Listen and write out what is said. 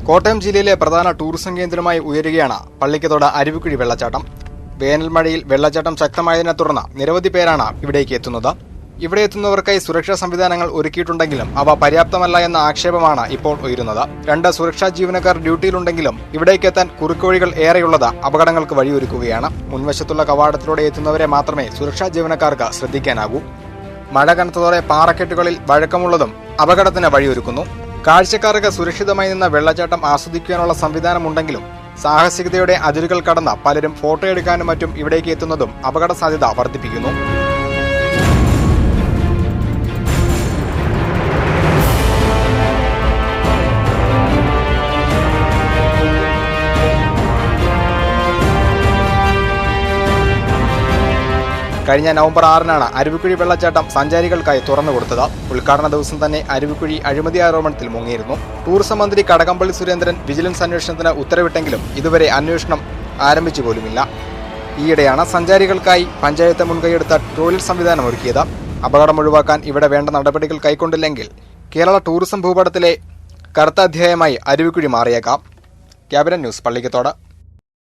കോട്ടയം ജില്ലയിലെ പ്രധാന ടൂറിസം കേന്ദ്രമായി ഉയരുകയാണ് പള്ളിക്കത്തോട് അരുവിക്കുഴി വെള്ളച്ചാട്ടം. വേനൽ മഴയിൽ വെള്ളച്ചാട്ടം ശക്തമായതിനെ തുടർന്ന് നിരവധി പേരാണ് ഇവിടേക്ക് എത്തുന്നത്. ഇവിടെ എത്തുന്നവർക്കായി സുരക്ഷാ സംവിധാനങ്ങൾ ഒരുക്കിയിട്ടുണ്ടെങ്കിലും അവ പര്യാപ്തമല്ല എന്ന ആക്ഷേപമാണ് ഇപ്പോൾ ഉയരുന്നത്. 2 സുരക്ഷാ ജീവനക്കാർ ഡ്യൂട്ടിയിലുണ്ടെങ്കിലും ഇവിടേക്ക് എത്താൻ കുറുക്കുവഴികൾ ഏറെയുള്ളത് അപകടങ്ങൾക്ക് വഴിയൊരുക്കുകയാണ്. മുൻവശത്തുള്ള കവാടത്തിലൂടെ എത്തുന്നവരെ മാത്രമേ സുരക്ഷാ ജീവനക്കാർക്ക് ശ്രദ്ധിക്കാനാകൂ. മഴ കനത്തതോടെ പാറക്കെട്ടുകളിൽ വഴക്കമുള്ളതും അപകടത്തിന് വഴിയൊരുക്കുന്നു. കാഴ്ചക്കാർക്ക് സുരക്ഷിതമായി നിന്ന വെള്ളച്ചാട്ടം ആസ്വദിക്കാനുള്ള സംവിധാനമുണ്ടെങ്കിലും സാഹസികതയുടെ അതിരുകൾ കടന്ന പലരും ഫോട്ടോ എടുക്കാനും മറ്റും ഇവിടേക്ക് എത്തുന്നതും അപകട സാധ്യത വർദ്ധിപ്പിക്കുന്നു. കഴിഞ്ഞ നവംബർ 6-നാണ് അരുവിക്കുഴി വെള്ളച്ചാട്ടം സഞ്ചാരികൾക്കായി തുറന്നുകൊടുത്തത്. ഉദ്ഘാടന ദിവസം തന്നെ അരുവിക്കുഴി അഴിമതി ആരോപണത്തിൽ മുങ്ങിയിരുന്നു. ടൂറിസം മന്ത്രി കടകംപള്ളി സുരേന്ദ്രൻ വിജിലൻസ് അന്വേഷണത്തിന് ഉത്തരവിട്ടെങ്കിലും ഇതുവരെ അന്വേഷണം ആരംഭിച്ചു പോലുമില്ല. ഈയിടെയാണ് സഞ്ചാരികൾക്കായി പഞ്ചായത്ത് മുൻകൈയെടുത്ത ടോയ്ലറ്റ് സംവിധാനം ഒരുക്കിയത്. അപകടം ഒഴിവാക്കാൻ ഇവിടെ വേണ്ട നടപടികൾ കൈക്കൊണ്ടില്ലെങ്കിൽ കേരള ടൂറിസം ഭൂപടത്തിലെ കറുത്ത അധ്യായമായി അരുവിക്കുഴി മാറിയേക്കാം. Cabinet news, Pallikathodu.